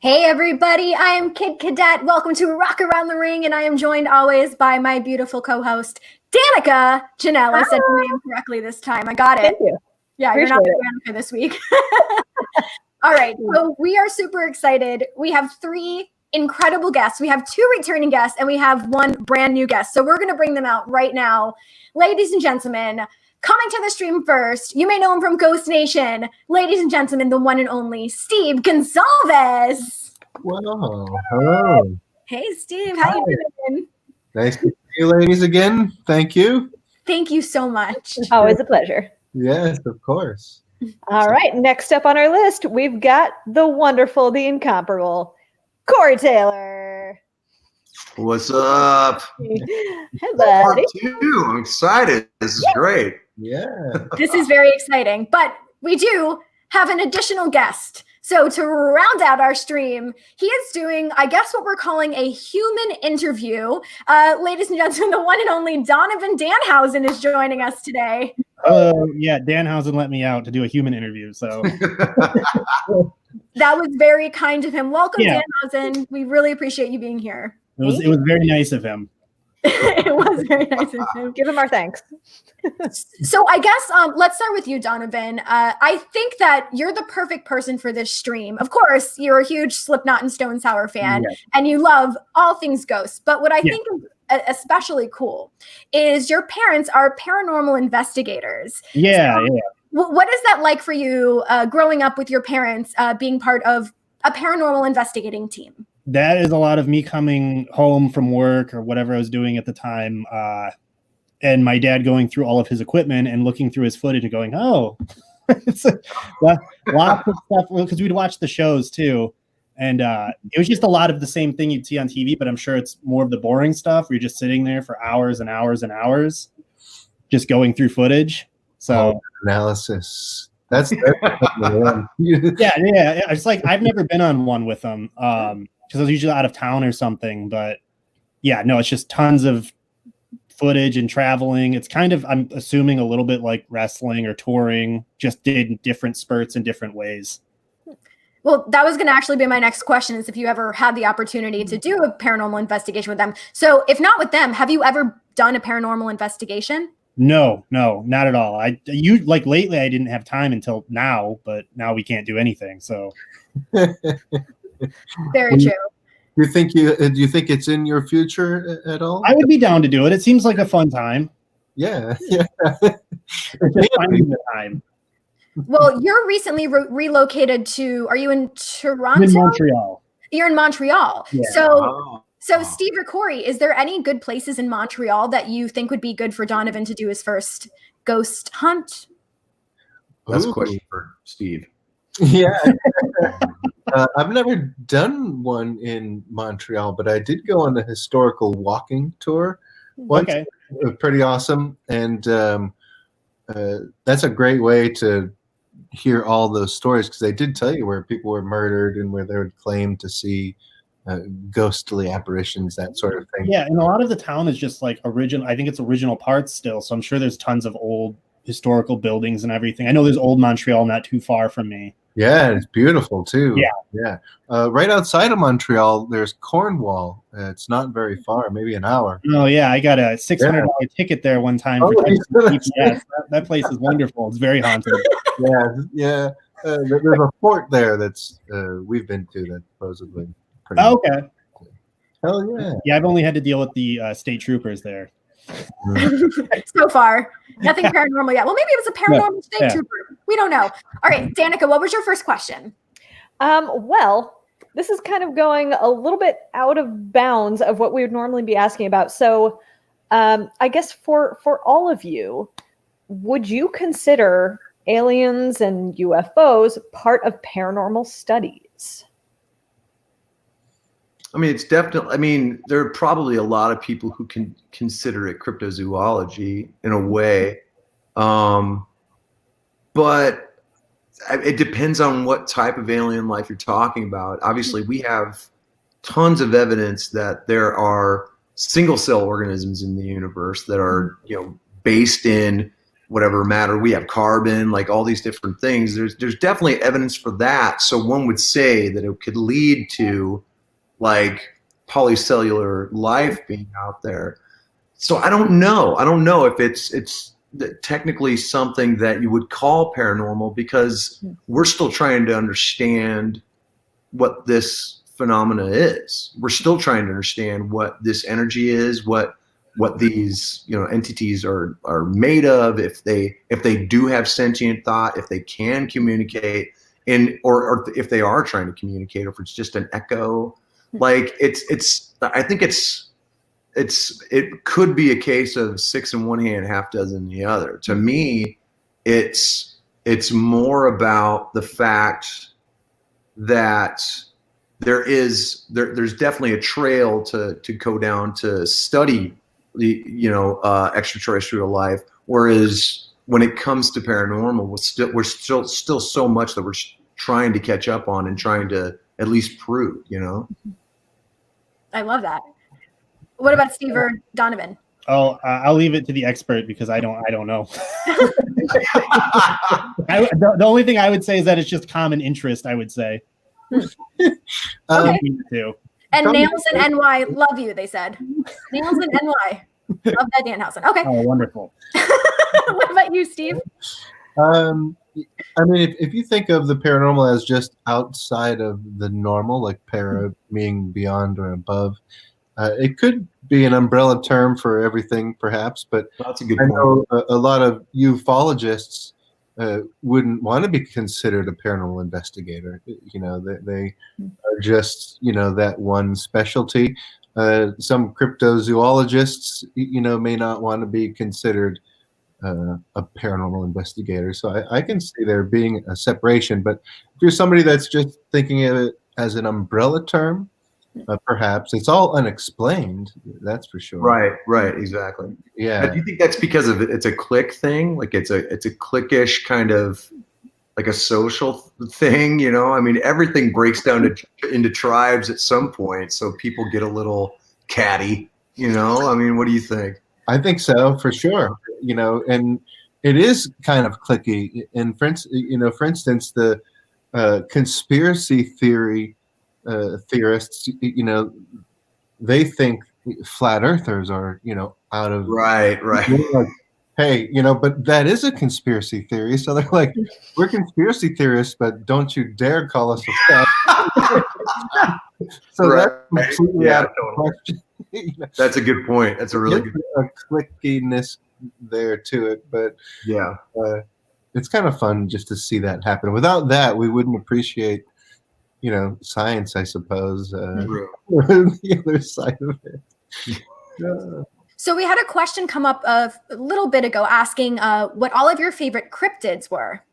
Hey everybody, I am Kid Cadet. Welcome to Rock Around the Ring, and I am joined always by my beautiful co-host, Danica. Jenelle, I said your name correctly this time. I got it. Thank you. Yeah, Appreciate you're not Danica this week. All right, so we are super excited. We have 3 incredible guests. We have 2 returning guests, and we have 1 brand new guest. So we're going to bring them out right now. Ladies and gentlemen, coming to the stream first, you may know him from Ghost Nation. Ladies and gentlemen, the one and only Steve Gonsalves. Wow. Hello. Hey, Steve. How you doing? Nice to see you ladies again. Thank you. Thank you so much. Always a pleasure. Yes, of course. All right. Next up on our list, we've got the wonderful, the incomparable, Corey Taylor. What's up? Hey, Part buddy. 2. I'm excited. This is great. Yeah. This is very exciting, but we do have an additional guest. So to round out our stream, he is doing, I guess, what we're calling a human interview. Ladies and gentlemen, the one and only Donovan Danhausen is joining us today. Yeah, Danhausen let me out to do a human interview, so. That was very kind of him. Welcome, Yeah. Danhausen. We really appreciate you being here. It was very nice of him. It was very nice of him. Give him our thanks. So I guess let's start with you, Donovan. I think that you're the perfect person for this stream. Of course, you're a huge Slipknot and Stone Sour fan, Yes. and you love all things ghosts. But what I Yes. think is especially cool is your parents are paranormal investigators. Yeah, yeah. What is that like for you growing up with your parents being part of a paranormal investigating team? That is a lot of me coming home from work or whatever I was doing at the time, and my dad going through all of his equipment and looking through his footage and going, oh, it's lots of stuff, because we'd watch the shows too. And it was just a lot of the same thing you'd see on TV, but I'm sure it's more of the boring stuff where you're just sitting there for hours and hours and hours, just going through footage. So Analysis. That's yeah. It's like I've never been on one with them because I was usually out of town or something. But yeah, no, it's just tons of footage and traveling. It's kind of, I'm assuming, a little bit like wrestling or touring, just did different spurts in different ways. Well, that was going to actually be my next question, is if you ever had the opportunity to do a paranormal investigation with them. So if not with them, have you ever done a paranormal investigation? No, not at all. Lately I didn't have time until now, but now we can't do anything. So Very true. Do you think it's in your future at all? I would be down to do it. It seems like a fun time. Yeah. It's just finding the time. Well, you're recently relocated to, are you in Toronto? I'm in Montreal. You're in Montreal. Yeah. So Steve or Corey, is there any good places in Montreal that you think would be good for Donovan to do his first ghost hunt? That's a question for Steve. Yeah. I've never done one in Montreal, but I did go on a historical walking tour once. Okay. It was pretty awesome. And that's a great way to hear all those stories, because they did tell you where people were murdered and where they would claim to see ghostly apparitions, that sort of thing. Yeah, and a lot of the town is just like original. I think it's original parts still. So I'm sure there's tons of old historical buildings and everything. I know there's old Montreal not too far from me. Yeah, it's beautiful too. Yeah. Right outside of Montreal, there's Cornwall. It's not very far, maybe an hour. Oh yeah, I got a $600 ticket there one time. Oh, Yes, that place is wonderful. It's very haunted. Yeah. There's a fort there that's we've been to that supposedly. Pretty Okay. Hell yeah. Yeah, I've only had to deal with the state troopers there. So far, nothing paranormal yet. Well, maybe it was a paranormal state trooper. We don't know. All right, Danica, what was your first question? Well, this is kind of going a little bit out of bounds of what we would normally be asking about. So I guess for all of you, would you consider aliens and UFOs part of paranormal studies? I mean, it's definitely, there are probably a lot of people who can consider it cryptozoology in a way. But it depends on what type of alien life you're talking about. Obviously, we have tons of evidence that there are single cell organisms in the universe that are, based in whatever matter. We have carbon, like all these different things. There's definitely evidence for that. So one would say that it could lead to like polycellular life being out there. So I don't know. I don't know if it's technically something that you would call paranormal, because we're still trying to understand what this phenomena is. We're still trying to understand what this energy is, what these entities are made of, if they do have sentient thought, if they can communicate, or if they are trying to communicate, or if it's just an echo. Like I think it could be a case of six in one hand, half dozen in the other. To me, it's more about the fact that there's definitely a trail to go down to study the extraterrestrial life, whereas when it comes to paranormal, we're still so much that we're trying to catch up on and trying to at least prove. I love that. What about Steve or Donovan? Oh, I'll leave it to the expert because I don't know. The only thing I would say is that it's just common interest, I would say. Okay. Too. And Nails in NY love you, they said. Nails in NY. Love that Danhausen. Okay. Oh, wonderful. What about you, Steve? I mean, if you think of the paranormal as just outside of the normal, like para being beyond or above, it could be an umbrella term for everything, perhaps. But that's a good I point. know a lot of ufologists wouldn't want to be considered a paranormal investigator. They are just that one specialty. Some cryptozoologists, may not want to be considered a paranormal investigator. So I can see there being a separation. But if you're somebody that's just thinking of it as an umbrella term, perhaps it's all unexplained. That's for sure. Right, exactly. Yeah. Now, do you think that's because of it's a clique thing? Like it's a cliquish kind of like a social thing, I mean, everything breaks down into tribes at some point, so people get a little catty, I mean, what do you think? I think so, for sure. And it is kind of cliquey. And for instance, the conspiracy theorists, they think flat earthers are, out of right. Like, hey, but that is a conspiracy theory. So they're like, we're conspiracy theorists, but don't you dare call us a flat. So right. that's completely out of question. That's a good point. That's a really good point. A clickiness there to it, but yeah, it's kind of fun just to see that happen. Without that, we wouldn't appreciate, science, I suppose. The other side of it. So we had a question come up a little bit ago asking what all of your favorite cryptids were.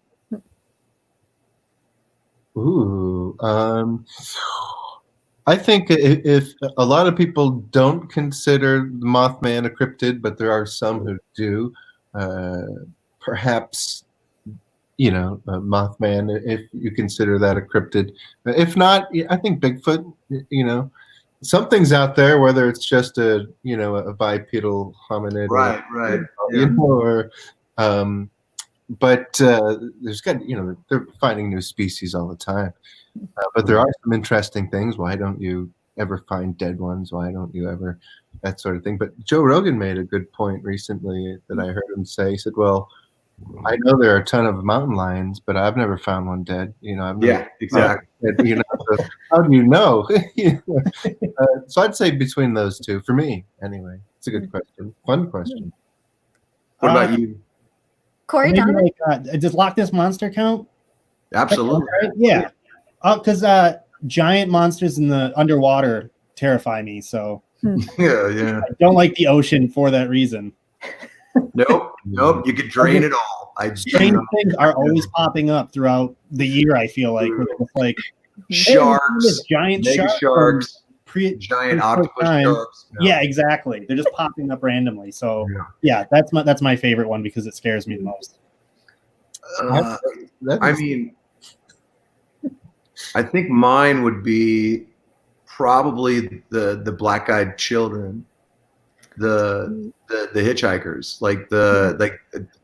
Ooh, I think if a lot of people don't consider the Mothman a cryptid, but there are some who do, perhaps, Mothman, if you consider that a cryptid. If not, I think Bigfoot, something's out there, whether it's just a bipedal hominid, right, or but there's got they're finding new species all the time, but there are some interesting things. Why don't you ever find dead ones? Why don't you ever that sort of thing? But Joe Rogan made a good point recently that I heard him say. He said, "Well, I know there are a ton of mountain lions, but I've never found one dead. I've never exactly. Dead, so how do you know?" So I'd say between those two, for me, anyway. It's a good question, fun question. What about you, Corey? Maybe does Loch Ness Monster count? Absolutely. Right? Yeah, because giant monsters in the underwater terrify me. So yeah, I don't like the ocean for that reason. Nope. You could drain it all. Strange things are always popping up throughout the year. I feel like like sharks, giant sharks, giant octopus sharks. Yeah, exactly. They're just popping up randomly. So yeah, that's my favorite one because it scares me the most. I mean, I think mine would be probably the black-eyed children. the hitchhikers, like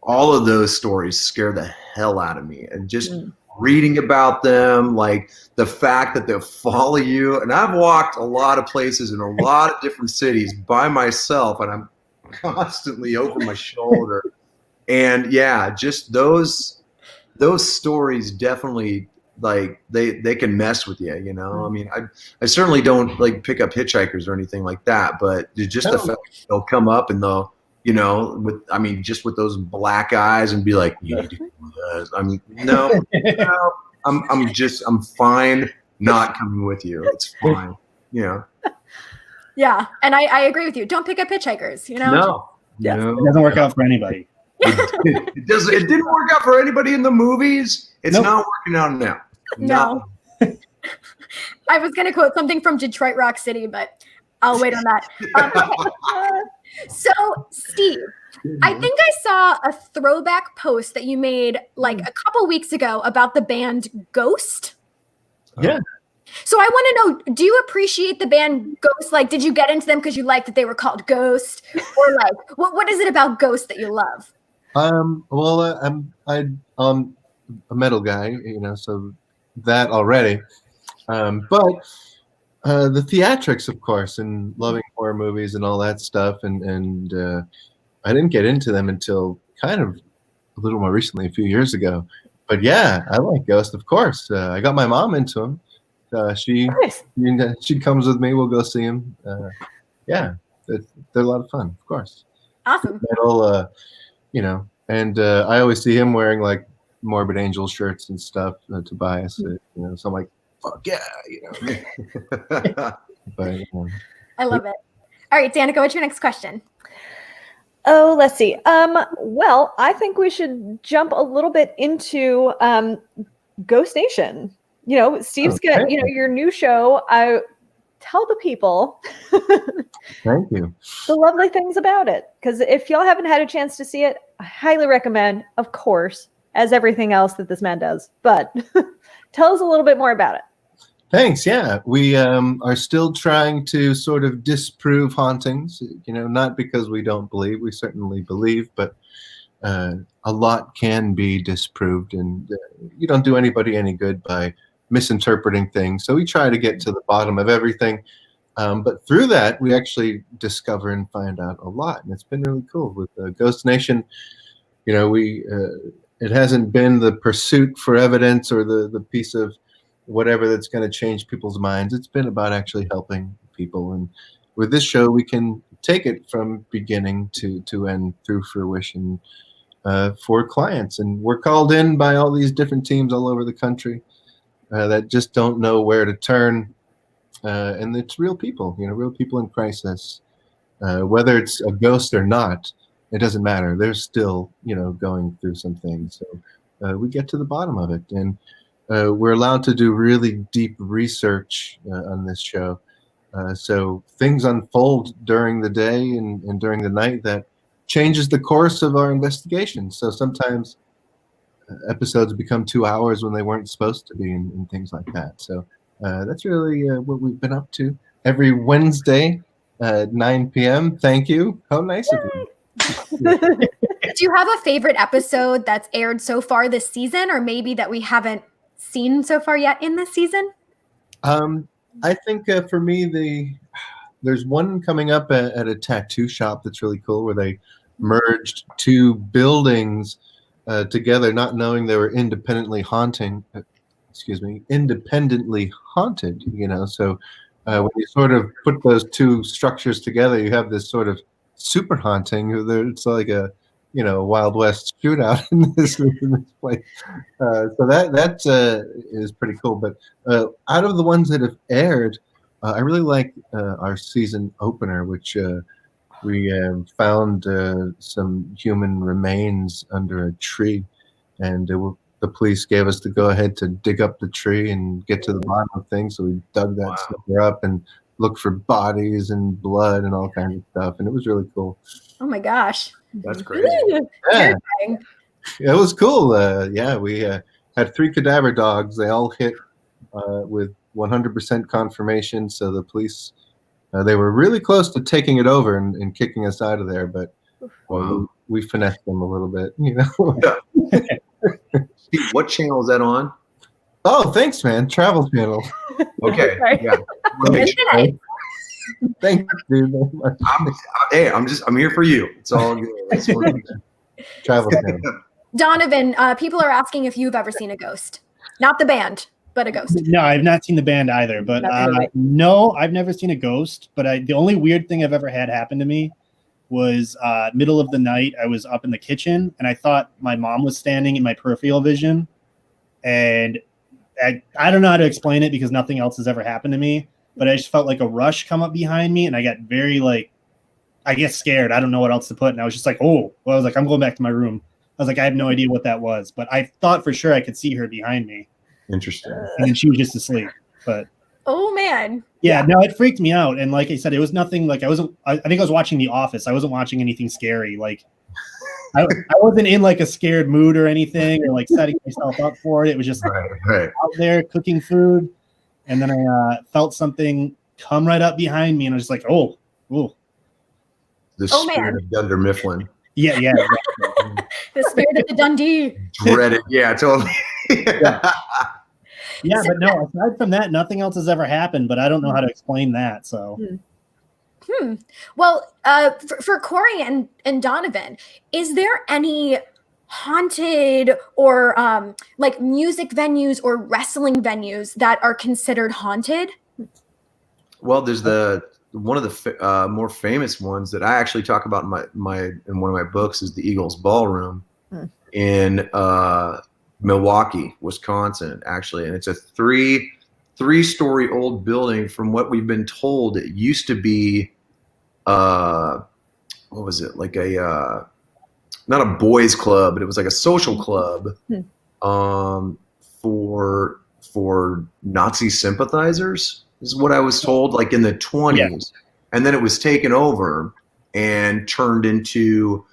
all of those stories scare the hell out of me, and just reading about them, like the fact that they'll follow you. And I've walked a lot of places in a lot of different cities by myself, and I'm constantly over my shoulder. And yeah, just those stories definitely, like they can mess with you, you know. I mean, I certainly don't like pick up hitchhikers or anything like that, but just the fact they'll come up and they'll, you know, just with those black eyes and be like, you need to do this. I mean, no, I'm fine not coming with you. It's fine, you know. Yeah, and I agree with you. Don't pick up hitchhikers, you know. No, it doesn't work out for anybody. It didn't work out for anybody in the movies. It's not working out now. No. I was going to quote something from Detroit Rock City, but I'll wait on that. So, Steve, I think I saw a throwback post that you made like a couple weeks ago about the band Ghost. Yeah. So I want to know, do you appreciate the band Ghost? Like, did you get into them because you liked that they were called Ghost? Or like, what is it about Ghost that you love? Well, I'm a metal guy, you know, so that already. But the theatrics, of course, and loving horror movies and all that stuff, and I didn't get into them until kind of a little more recently, a few years ago. But yeah, I like Ghost, of course. I got my mom into them. She comes with me. We'll go see them. Yeah, they're a lot of fun, of course. Awesome. Metal, you know, and I always see him wearing like Morbid Angel shirts and stuff, Tobias, you know, so I'm like, fuck yeah, you know. But, I love it. All right, Danica, what's your next question? Oh, let's see. Well, I think we should jump a little bit into Ghost Nation. You know, Steve's got, you know, your new show. Tell the people thank you, the lovely things about it. Because if y'all haven't had a chance to see it, I highly recommend, of course, as everything else that this man does. But tell us a little bit more about it. Thanks. Yeah, we are still trying to sort of disprove hauntings, you know, not because we don't believe, we certainly believe, but a lot can be disproved, and you don't do anybody any good by misinterpreting things. So we try to get to the bottom of everything. But through that, we actually discover and find out a lot. And it's been really cool with Ghost Nation. You know, it hasn't been the pursuit for evidence or the piece of whatever that's going to change people's minds. It's been about actually helping people. And with this show, we can take it from beginning to end through fruition for clients. And we're called in by all these different teams all over the country that just don't know where to turn. And it's real people, you know, real people in crisis. Whether it's a ghost or not, it doesn't matter. They're still, you know, going through some things. So we get to the bottom of it. And we're allowed to do really deep research on this show. So things unfold during the day and during the night that changes the course of our investigation. So sometimes episodes become 2 hours when they weren't supposed to be, and things like that. So that's really what we've been up to every Wednesday at 9 p.m. Thank you. How nice of you. Do you have a favorite episode that's aired so far this season, or maybe that we haven't seen so far yet in this season? I think for me, there's one coming up at a tattoo shop that's really cool, where they merged two buildings together, not knowing they were independently haunted, you know. So when you sort of put those two structures together, you have this sort of super haunting. It's like a, you know, Wild West shootout in this place. So that is pretty cool. But out of the ones that have aired, I really like our season opener, which we found some human remains under a tree, and the police gave us the go-ahead to dig up the tree and get to the bottom of things. So we dug that sucker up and looked for bodies and blood and all kinds of stuff, and it was really cool. Oh my gosh. That's crazy. Yeah. It was cool. Yeah, we had 3 cadaver dogs. They all hit with 100% confirmation. So the police They were really close to taking it over and kicking us out of there, but we finessed them a little bit, you know. Steve, what channel is that on? Oh, thanks, man. Travel Channel. Okay, Right. yeah. Midnight. Thanks, dude. I'm here for you. It's all good. It's fun. Travel Channel. Donovan, people are asking if you've ever seen a ghost. Not the band, but a ghost. No, I've not seen the band either. But no, I've never seen a ghost. But the only weird thing I've ever had happen to me was middle of the night. I was up in the kitchen and I thought my mom was standing in my peripheral vision. And I don't know how to explain it because nothing else has ever happened to me. But I just felt like a rush come up behind me and I got very I get scared. I don't know what else to put. And I was just like, oh, well, I was like, I'm going back to my room. I was like, I have no idea what that was. But I thought for sure I could see her behind me. Interesting. And then she was just asleep. But Oh man. yeah, no, it freaked me out. And like I said, it was nothing I think I was watching The Office. I wasn't watching anything scary. I wasn't in a scared mood or anything or setting myself up for it. It was just Right. out there cooking food. And then I felt something come right up behind me. And I was just like, oh. The Oh, spirit man. of Dunder Mifflin. Yeah. The spirit of the Dundee. Dread it. Yeah, totally. Yeah, but no, aside from that, nothing else has ever happened, but I don't know how to explain that. So Well, for Corey and Donovan, is there any haunted or music venues or wrestling venues that are considered haunted? Well, there's one of the more famous ones that I actually talk about in one of my books is the Eagles Ballroom in Milwaukee, Wisconsin, actually, and it's a three-story old building. From what we've been told, it used to be what was it, not a boys club, but it was like a social club for Nazi sympathizers, is what I was told, in the 20s. Yeah. And then it was taken over and turned into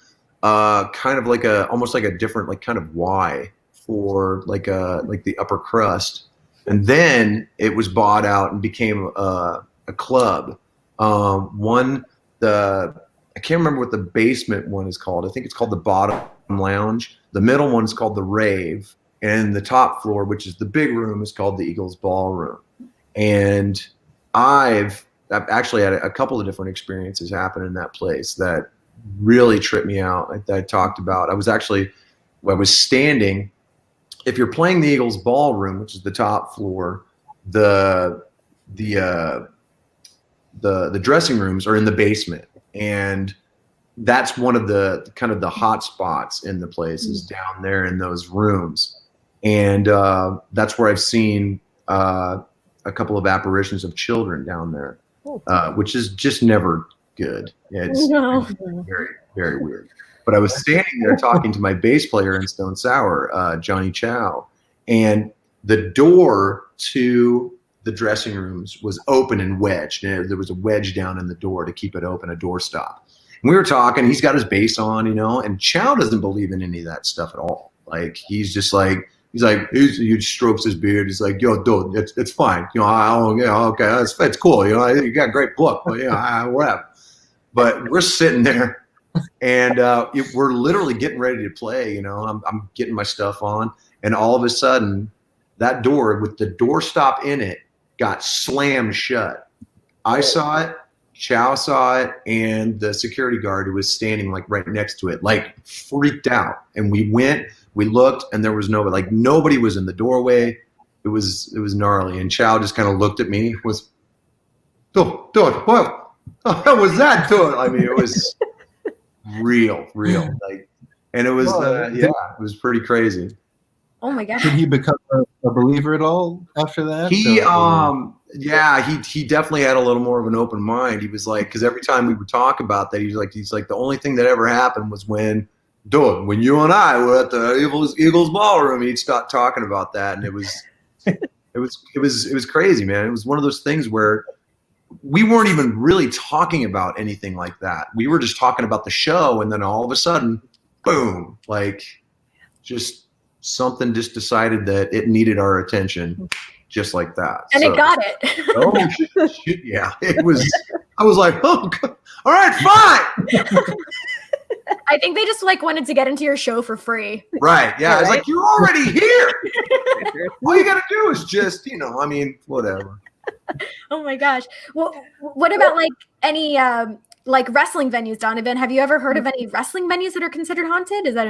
kind of almost like a different kind of Y for the upper crust. And then it was bought out and became a club. I can't remember what the basement one is called. I think it's called the Bottom Lounge. The middle one is called the Rave. And the top floor, which is the big room, is called the Eagles Ballroom. And I've actually had a couple of different experiences happen in that place that really tripped me out, that I talked about. I was standing. If you're playing the Eagles Ballroom, which is the top floor, the dressing rooms are in the basement, and that's one of the kind of the hot spots in the place is down there in those rooms. And that's where I've seen a couple of apparitions of children down there, which is just never good. It's very, very weird. But I was standing there talking to my bass player in Stone Sour, Johnny Chow, and the door to the dressing rooms was open and wedged. And there was a wedge down in the door to keep it open, a doorstop. And we were talking, he's got his bass on, and Chow doesn't believe in any of that stuff at all. He's just he strokes his beard. He's like, yo, dude, it's fine. Okay, it's cool. You got a great book, but whatever. But we're sitting there, and we're literally getting ready to play. I'm getting my stuff on, and all of a sudden, that door with the doorstop in it got slammed shut. I saw it, Chow saw it, and the security guard who was standing right next to it, freaked out. And we looked, and there was nobody. Nobody was in the doorway. It was gnarly. And Chow just kind of looked at me, dude, what was that, dude? I mean, it was real. And it was, it was pretty crazy. Oh my God. Did he become a believer at all after that? He definitely had a little more of an open mind. He was because every time we would talk about that, he's like, the only thing that ever happened was when you and I were at the Eagles Ballroom, he'd start talking about that. And it was crazy, man. It was one of those things where we weren't even really talking about anything like that. We were just talking about the show. And then all of a sudden, boom, just something just decided that it needed our attention just like that. And it got it. Oh, shit, yeah. It was I was like, oh, all right, fine. I think they just like wanted to get into your show for free. Right. Yeah. I was like, you're already here. All you got to do is just, whatever. Oh my gosh. Well, what about like any like wrestling venues, Donovan? Have you ever heard of any wrestling venues that are considered haunted? Is that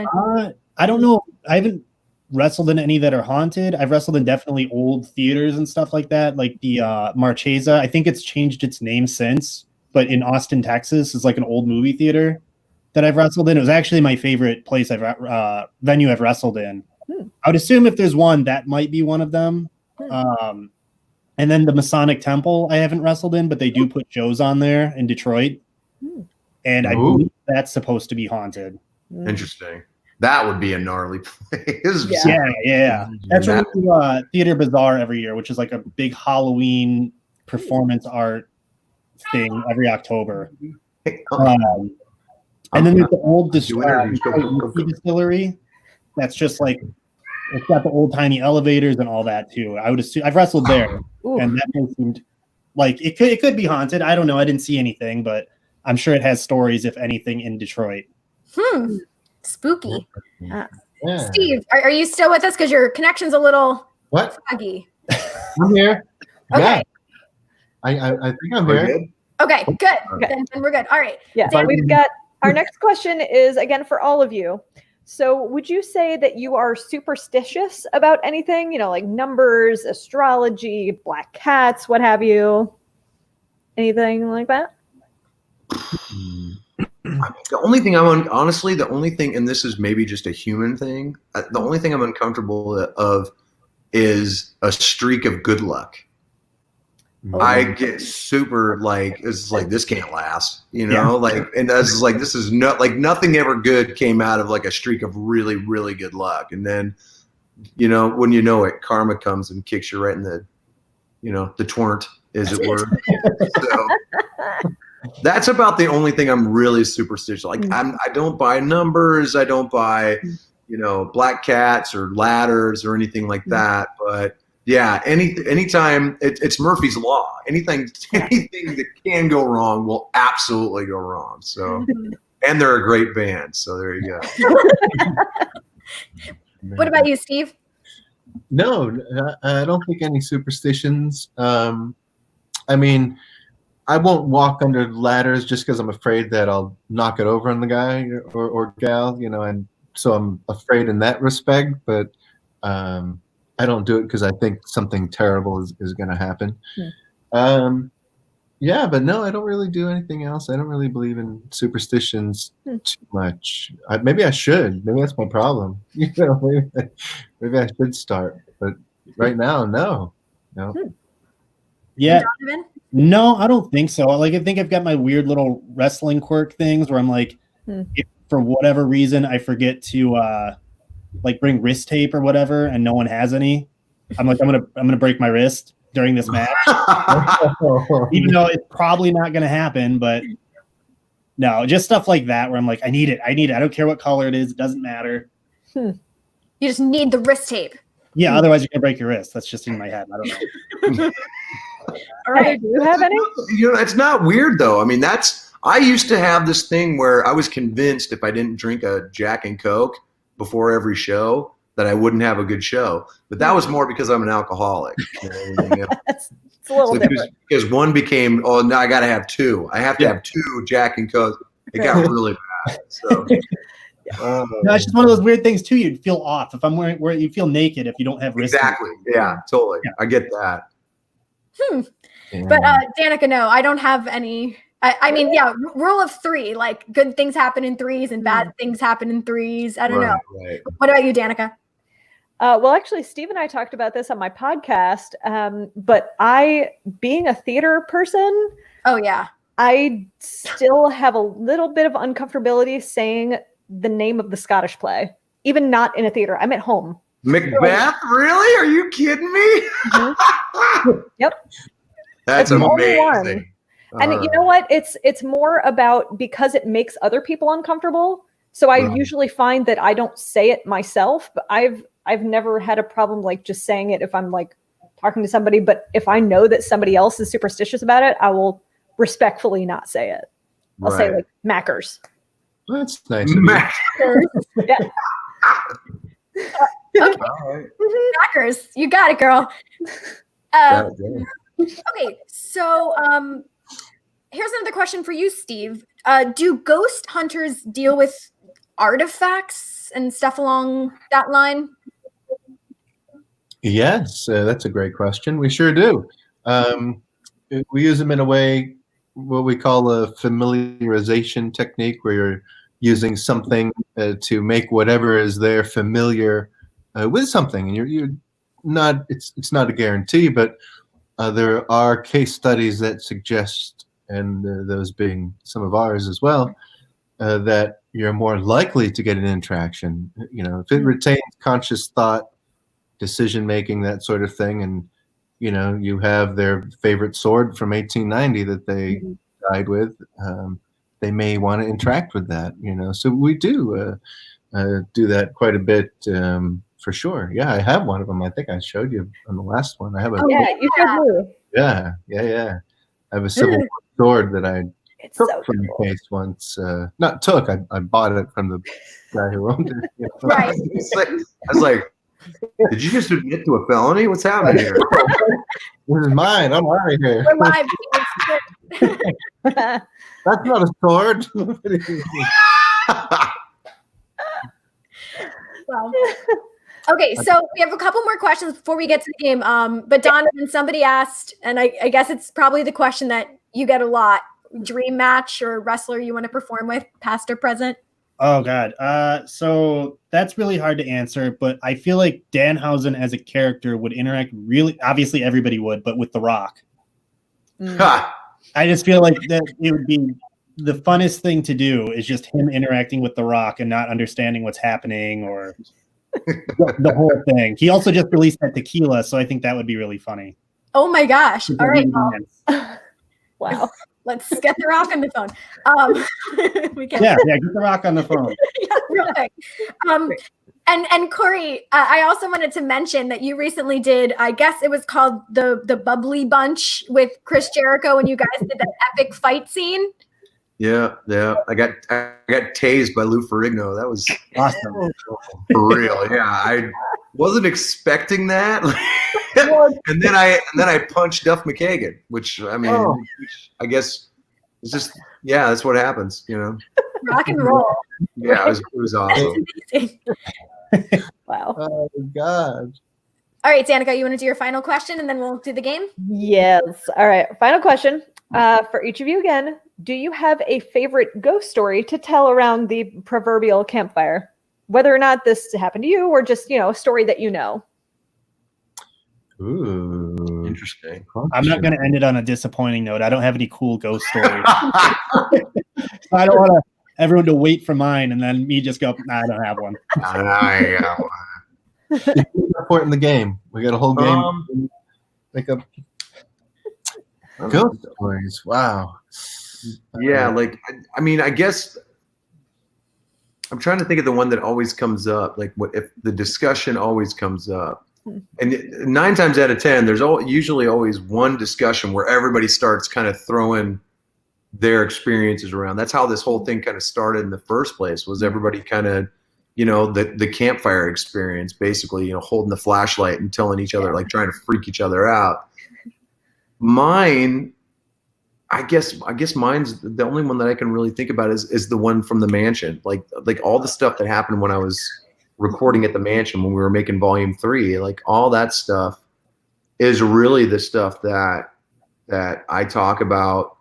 I don't know. I haven't wrestled in any that are haunted. I've wrestled in definitely old theaters and stuff like that, like the Marchesa. I think it's changed its name since, but in Austin, Texas, is like an old movie theater that I've wrestled in. It was actually my favorite place venue I've wrestled in. I would assume if there's one, that might be one of them. And then the Masonic Temple I haven't wrestled in, but they do put shows on there in Detroit. And I believe that's supposed to be haunted. Interesting. That would be a gnarly place. Yeah. That's what we do Theater Bazaar every year, which is like a big Halloween performance art thing every October. And then there's the old distillery. That's just like, it's got the old tiny elevators and all that too. I would assume I've wrestled there, and that place seemed like it could be haunted. I don't know. I didn't see anything, but I'm sure it has stories, if anything, in Detroit. Spooky. Steve, are you still with us? Because your connection's a little foggy. I'm here. Okay. Yeah. I think I'm here. Okay, good. Then we're good. All right. Yeah. We've got our next question is again for all of you. So would you say that you are superstitious about anything, like numbers, astrology, black cats, what have you? Anything like that? The only thing the only thing, and this is maybe just a human thing, the only thing I'm uncomfortable of is a streak of good luck. I get super it's like, this can't last, and that's like, this is nothing ever good came out of like a streak of really, really good luck. And then, when you know it, karma comes and kicks you right in the, the twirnt, as it were. So that's about the only thing I'm really superstitious. Like I don't buy numbers. I don't buy, black cats or ladders or anything like that. But yeah, anytime it's Murphy's Law. Anything that can go wrong will absolutely go wrong. So, and they're a great band. So there you go. What about you, Steve? No, I don't think any superstitions. I mean, I won't walk under ladders just because I'm afraid that I'll knock it over on the guy or gal, and so I'm afraid in that respect. But I don't do it because I think something terrible is going to happen. But no, I don't really do anything else. I don't really believe in superstitions too much. Maybe I should. Maybe that's my problem. Maybe I should start. But right now, no. Yeah. No, I don't think so. I think I've got my weird little wrestling quirk things where I'm like, if for whatever reason I forget to bring wrist tape or whatever, and no one has any, I'm like, I'm gonna break my wrist during this match, even though it's probably not gonna happen. But no, just stuff like that where I'm like, I need it. I don't care what color it is. It doesn't matter. You just need the wrist tape. Yeah, otherwise you're gonna break your wrist. That's just in my head. I don't know. All right. Do you have any? It's not weird though. I mean, I used to have this thing where I was convinced if I didn't drink a Jack and Coke before every show that I wouldn't have a good show. But that was more because I'm an alcoholic. It's a little different. Because one became, now I got to have two. I have to have two Jack and Coke. It got really bad. So. No, it's just one of those weird things too. You'd feel off if I'm wearing where you feel naked if you don't have wrist. Exactly. Yeah, totally. Yeah. I get that. But Danica, no, I don't have any. I mean, rule of three, like good things happen in threes and bad things happen in threes. I don't know. Right. What about you, Danica? Well, actually, Steve and I talked about this on my podcast, but being a theater person, I still have a little bit of uncomfortability saying the name of the Scottish play, even not in a theater. I'm at home. Macbeth? Really? Are you kidding me? Mm-hmm. Yep. That's amazing. And you know what? It's more about because it makes other people uncomfortable. So I usually find that I don't say it myself, but I've never had a problem like just saying it if I'm like talking to somebody. But if I know that somebody else is superstitious about it, I will respectfully not say it. I'll say like Mackers. That's nice. Of you. Yeah. Okay. Mackers, you got it, girl. Okay, so here's another question for you, Steve. Do ghost hunters deal with artifacts and stuff along that line? Yes, that's a great question. We sure do. We use them in a way, what we call a familiarization technique, where you're using something to make whatever is there familiar with something. And you're not. It's not a guarantee, but there are case studies that suggest, and those being some of ours as well, that you're more likely to get an interaction. You know, if it retains conscious thought, decision making, that sort of thing, and you know, you have their favorite sword from 1890 that they died with, they may want to interact with that, you know. So we do that quite a bit, for sure. Yeah, I have one of them. I think I showed you on the last one. I have a You showed me. yeah. I have a Civil War sword that I took so from cool. the case once. Not took. I bought it from the guy who owned it. You know? Right. I was like, did you just admit to a felony? What's happening here? This is mine. I'm out of here. We're live. That's not a sword. Wow. Okay, so we have a couple more questions before we get to the game. But Donovan, somebody asked, and I guess it's probably the question that you get a lot: dream match or wrestler you want to perform with, past or present? Oh God. So that's really hard to answer, but I feel like Danhausen as a character would interact really, obviously everybody would, but with The Rock. I just feel like that it would be the funnest thing to do is just him interacting with The Rock and not understanding what's happening or the whole thing. He also just released that tequila, so I think that would be really funny. Oh my gosh. All right. Wow. Let's get The Rock on the phone. We can. Yeah, get The Rock on the phone. Yeah, real quick. And Corey, I also wanted to mention that you recently did, I guess it was called the Bubbly Bunch with Chris Jericho, and you guys did that epic fight scene. Yeah. I got tased by Lou Ferrigno. That was Awesome. for real. Yeah, I wasn't expecting that. and then I punched Duff McKagan, which I mean, which I guess it's just that's what happens, you know. Rock and roll. Yeah, it was awesome. Wow. Oh God. All right, Danica, you want to do your final question and then we'll do the game? Yes. All right. Final question for each of you again. Do you have a favorite ghost story to tell around the proverbial campfire? Whether or not this happened to you or just, a story that you know. Ooh, Interesting. I'm not going to end it on a disappointing note. I don't have any cool ghost stories. I don't want everyone to wait for mine and then me just go, nah, I don't have one. Point in the game. We got a whole game. Make up ghost stories. Wow. Yeah, I mean, I guess I'm trying to think of the one that always comes up. Like, what if the discussion always comes up? And 9 times out of 10, there's usually always one discussion where everybody starts kind of throwing their experiences around. That's how this whole thing kind of started in the first place. Was everybody kind of, the campfire experience, basically, holding the flashlight and telling each other, like trying to freak each other out. Mine. I guess mine's the only one that I can really think about is the one from the mansion. Like all the stuff that happened when I was recording at the mansion when we were making volume 3, like all that stuff is really the stuff that I talk about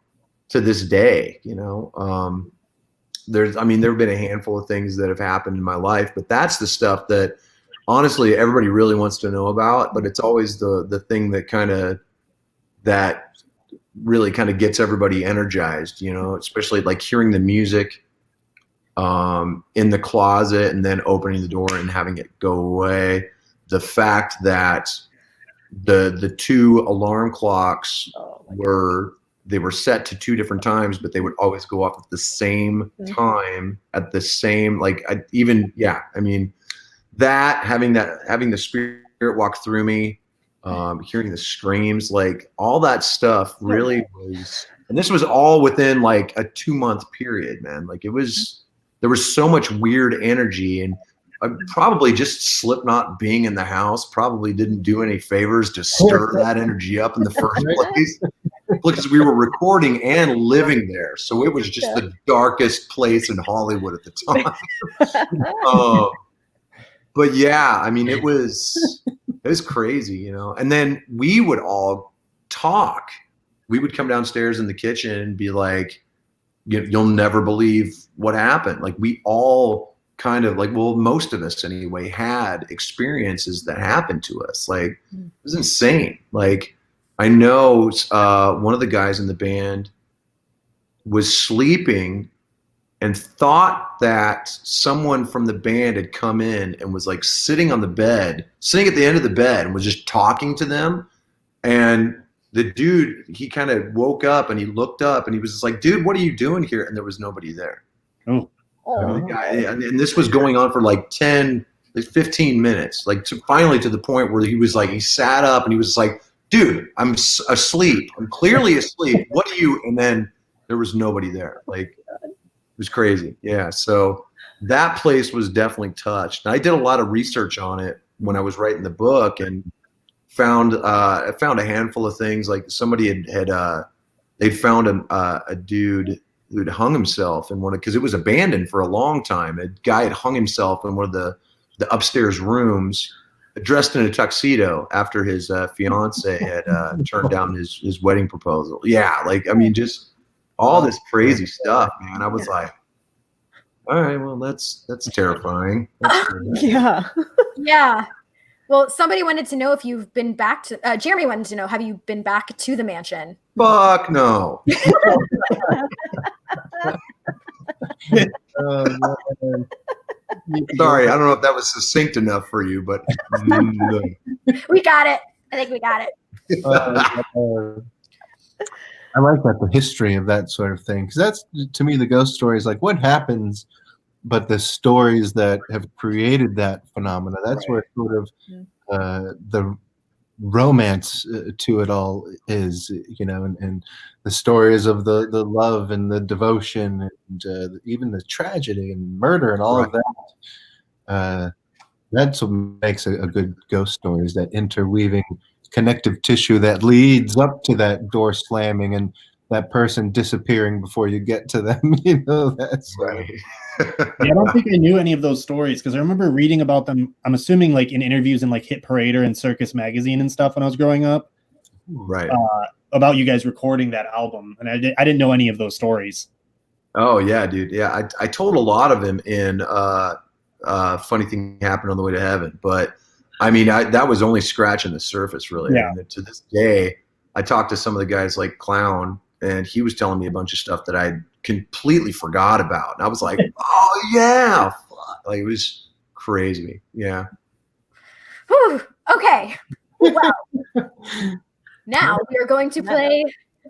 to this day. There have been a handful of things that have happened in my life, but that's the stuff that honestly everybody really wants to know about. But it's always the thing that really kind of gets everybody energized, especially like hearing the music in the closet and then opening the door and having it go away. The fact that the 2 alarm clocks were set to 2 different times, but they would always go off at the same time at the same, that having the spirit walk through me hearing the screams, like all that stuff really was, and this was all within like a 2-month period, man. Like there was so much weird energy, and probably just Slipknot being in the house probably didn't do any favors to stir that energy up in the first place, because we were recording and living there. So it was just the darkest place in Hollywood at the time. But yeah, I mean, it was crazy, you know. And then we would all talk. We would come downstairs in the kitchen and be like, you'll never believe what happened. Like we all kind of like, well, most of us anyway, had experiences that happened to us. Like it was insane. Like I know one of the guys in the band was sleeping and thought that someone from the band had come in and was like sitting at the end of the bed and was just talking to them. And the dude, he kind of woke up and he looked up and he was just like, dude, what are you doing here? And there was nobody there. Oh. And this was going on for like 15 minutes, like finally to the point where he was like, he sat up and he was like, dude, I'm asleep. I'm clearly asleep. What are you? And then there was nobody there. Like it was crazy. Yeah. So that place was definitely touched. And I did a lot of research on it when I was writing the book, and I found a handful of things. Like somebody they found a dude who'd hung himself in because it was abandoned for a long time. A guy had hung himself in one of the upstairs rooms, dressed in a tuxedo after his fiance had turned down his wedding proposal. Yeah, like I mean, just all this crazy stuff, man. I was like, all right, well, that's terrifying. Yeah. Yeah. Well, somebody wanted to know if you've been back to, Jeremy wanted to know, have you been back to the mansion? Fuck no. Sorry, I don't know if that was succinct enough for you, but We got it. I think we got it. I like that, the history of that sort of thing, because that's, to me, the ghost story is like what happens, but the stories that have created that phenomena, that's where sort of the romance to it all is, you know, and the stories of the love and the devotion and even the tragedy and murder and all of that. That's what makes a good ghost story, is that interweaving connective tissue that leads up to that door slamming and that person disappearing before you get to them. You know, that's right. Yeah, I don't think I knew any of those stories, because I remember reading about them, I'm assuming like in interviews in like Hit Parader and Circus Magazine and stuff when I was growing up. Right. About you guys recording that album. And I didn't know any of those stories. Oh yeah, dude. Yeah. I told a lot of them in Funny Thing Happened on the Way to Heaven, but I mean, that was only scratching the surface, really. Yeah. And to this day, I talked to some of the guys like Clown, and he was telling me a bunch of stuff that I completely forgot about. And I was like, oh yeah. Like it was crazy. Yeah. Whew. Okay. Well, now we are going to play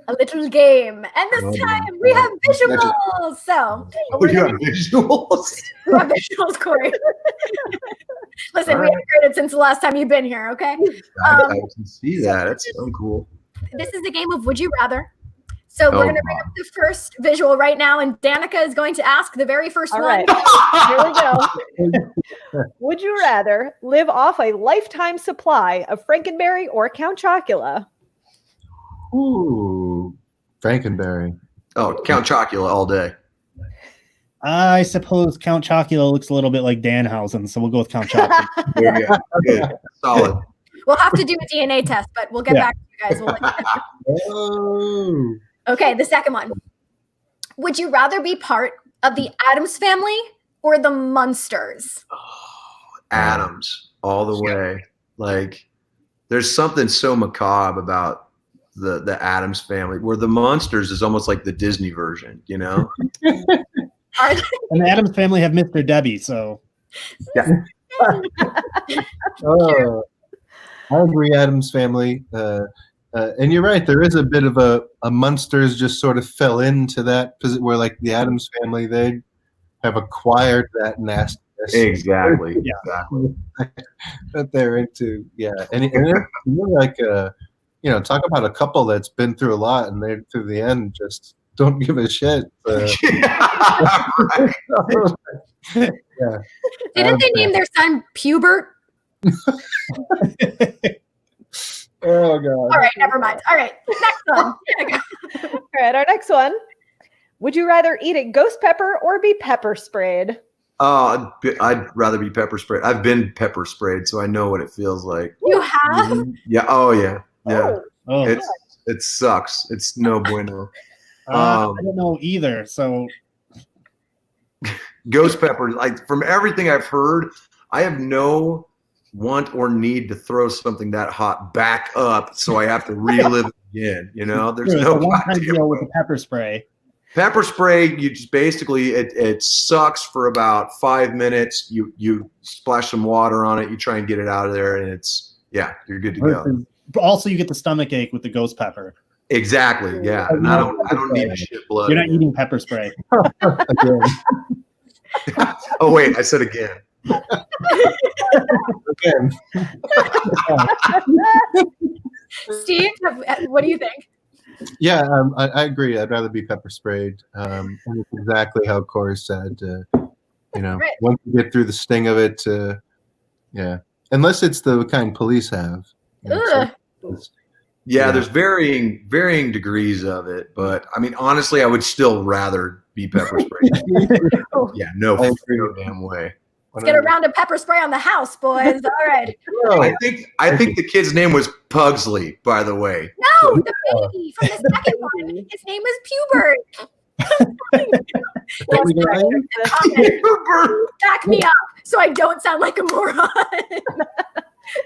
a little game. And this time we have visuals. So We got visuals. we have visuals, Corey. Listen, we haven't graded since the last time you've been here, okay? I can see that. That's so cool. This is a game of Would You Rather. So we're going to bring up the first visual right now, and Danica is going to ask the very first All one. right. Here we go. Would you rather live off a lifetime supply of Frankenberry or Count Chocula? Ooh, Frankenberry. Oh, Count Chocula all day. I suppose Count Chocula looks a little bit like Danhausen, so we'll go with Count Chocula. There you go. Good. Solid. We'll have to do a DNA test, but we'll get back to you guys. We'll let you know. Oh. Okay, the second one. Would you rather be part of the Addams Family or the Munsters? Adams all the way. Like there's something so macabre about the Addams Family, where the Munsters is almost like the Disney version, you know? And the Addams Family have Mr. Debbie, so. Yeah. Oh, I agree, Addams Family. And you're right, there is a bit of a Munsters just sort of fell into that, where like the Addams Family, they have acquired that Exactly. Yeah. Exactly. that they're into. Yeah, and you're like talk about a couple that's been through a lot and they're to the end just don't give a shit. Yeah, right. Yeah. Didn't they name their son Pubert? Oh god. All right, never mind. All right, next one. All right, our next one. Would you rather eat a ghost pepper or be pepper sprayed? I'd rather be pepper sprayed. I've been pepper sprayed, so I know what it feels like. You have? Yeah. Oh yeah. Yeah. Oh, It sucks. It's no bueno. I don't know either. So Ghost pepper, like from everything I've heard, I have no want or need to throw something that hot back up, so I have to relive it again. There's it's no a one-time goddamn deal with the pepper spray. pepper spray. You just basically it sucks for about 5 minutes. You splash some water on it. You try and get it out of there, and you're good to go. Also, you get the stomach ache with the ghost pepper. Exactly. Yeah. And I don't need to shit blood. You're not eating pepper spray. Oh wait, I said again. Again. Steve, what do you think? Yeah, I agree. I'd rather be pepper sprayed. And it's exactly how Corey said. Right. Once you get through the sting of it, unless it's the kind police have. Ugh. Yeah, there's varying degrees of it, but I mean, honestly, I would still rather be pepper sprayed. Yeah, no damn way. Let's get a round of pepper spray on the house, boys. All right. I think the kid's name was Pugsley, by the way. No, the baby from the second one. His name is Pubert. Back me up so I don't sound like a moron.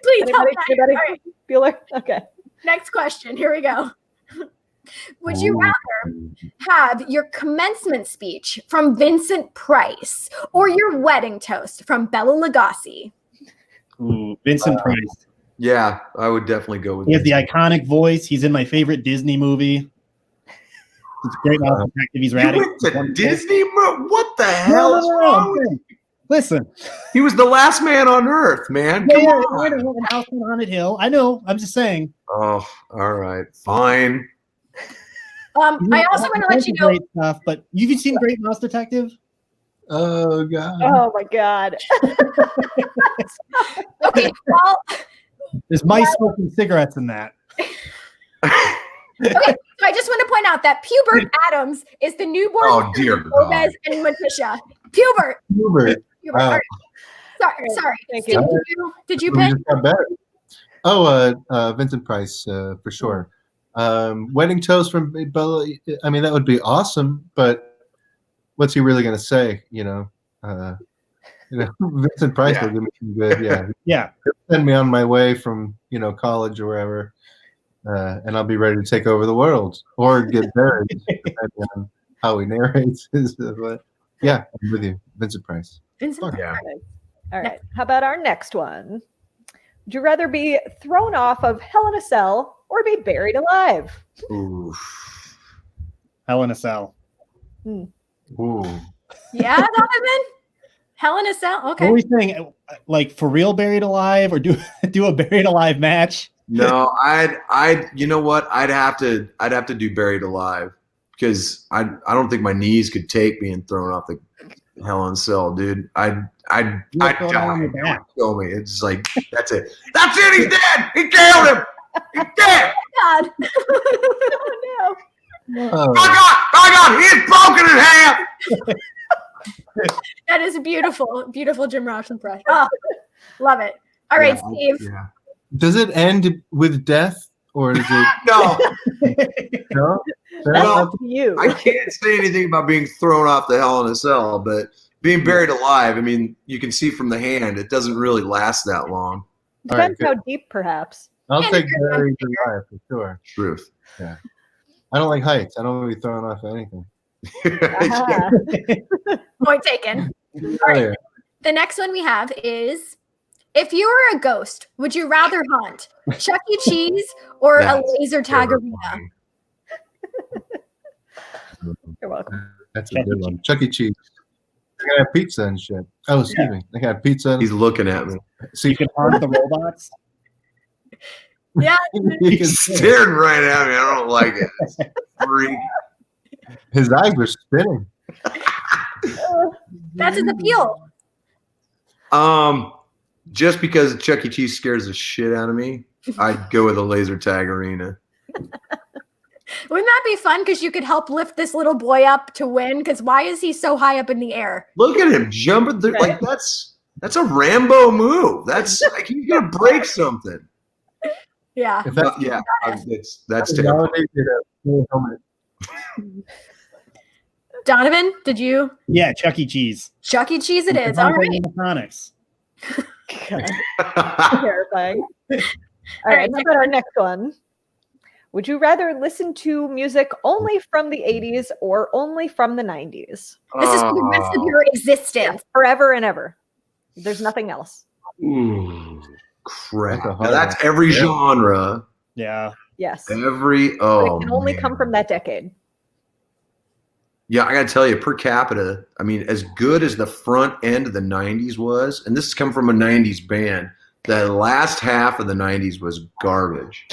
Please help me. All right. Bueller? Okay. Next question. Here we go. Would you rather have your commencement speech from Vincent Price or your wedding toast from Bela Lugosi? Ooh, Vincent Price. Yeah, I would definitely go with He has the iconic voice. He's in my favorite Disney movie. It's great. Detective. He's You radical. went to Disney? What the hell is wrong with you? Listen. He was the last man on Earth, man. Come on. An house on Haunted Hill. I know. I'm just saying. Oh, all right. Fine. I also want to let you know. Great stuff, but you've seen Great Mouse Detective? Oh god. Oh my god. Okay, well, There's mice smoking cigarettes in that. okay, so I just want to point out that Pubert Adams is the newborn Oh dear Gomez God. and Matisha. Pubert. Hubert. All right. Sorry. Thank Steve, you. did you We pick? just got better. Oh, Vincent Price for sure. Wedding toast from Bella. I mean, that would be awesome, but what's he really going to say? Vincent Price will give me some good. Yeah, Yeah. He'll send me on my way from college or wherever, and I'll be ready to take over the world or get buried, depending on how he narrates his. But yeah, I'm with you, Vincent Price. Vincent Yeah. Price. All right. How about our next one? Would you rather be thrown off of Hell in a Cell or be buried alive? Oof. Hell in a Cell. Ooh. Yeah, Donovan? Hell in a Cell? Okay. What were you saying? Like for real buried alive or do a buried alive match? No, I'd you know what? I'd have to do buried alive because I don't think my knees could take being thrown off the Hell in a Cell, dude. I'd die. It would kill me. It's just like that's it. That's it. He's dead. He killed him. He's dead. God. Oh Oh. I got. He's broken in half. That is a beautiful, beautiful Jim Ross impression. Oh, love it. All right, Steve. Yeah. Does it end with death, or is it No, no? no. That's Well, up to you. I can't say anything about being thrown off the Hell in a Cell, but being buried alive. I mean, you can see from the hand, it doesn't really last that long. All right, Depends how deep, perhaps. I'll And take if you're buried alive for sure. Truth. I don't like heights. I don't want to be thrown off anything. Ah. Point taken. All right. The next one we have is, if you were a ghost, would you rather haunt Chuck E. Cheese or a That's laser tag arena? terrifying. You're welcome. That's a good one. Chuck E. Cheese. They gotta have pizza and shit. Oh, excuse me. They got pizza. He's looking at me. So You can haunt the robots. Yeah. He's staring right at me. I don't like it. It's freak. His eyes were spinning. That's his appeal. Just because Chuck E. Cheese scares the shit out of me, I'd go with a laser tag arena. Wouldn't that be fun? Because you could help lift this little boy up to win. Because why is he so high up in the air? Look at him jumping through. Like that's a Rambo move. That's like he's gonna break something. Yeah. If that's, That's terrible. Donovan, did you? Yeah, Chuck E. Cheese. Chuck E. Cheese it is. All right. Animatronics. Terrifying. All right, how about our next one? Would you rather listen to music only from the 80s or only from the 90s? This is for the rest of your existence. Forever and ever. There's nothing else. Ooh, crap. That's a Now, hard that's one. every genre. Yeah. Yes. But Every it oh can only man. come from that decade. Yeah, I gotta tell you, per capita, I mean, as good as the front end of the 90s was, and this has come from a 90s band, the last half of the 90s was garbage.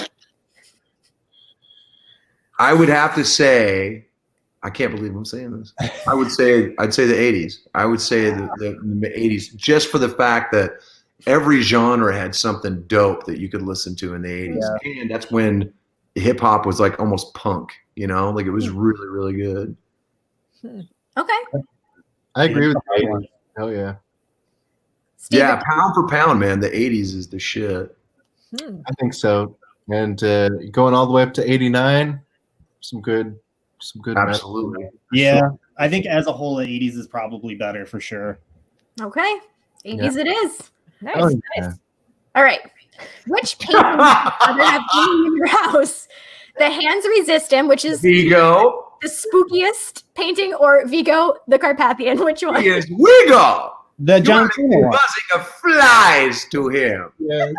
I would have to say, I can't believe I'm saying this. I'd say the 80s. I would say the 80s, just for the fact that every genre had something dope that you could listen to in the 80s. And that's when hip hop was like almost punk, like it was really, really good. Okay. I agree with Yeah. you. Hell yeah. Steven, Yeah, pound for pound, man. The 80s is the shit. I think so. And going all the way up to 89, some good Absolutely. Yeah. I think as a whole, the 80s is probably better for sure. Okay. 80s it is. Nice. Oh, yeah. Nice. All right. Which painting would you rather have hanging in your house? The Hands Resistant, which is Vigo the spookiest painting, or Vigo the Carpathian? Which one? is Vigo. The John You Cena are one. buzzing of flies to him. Yeah.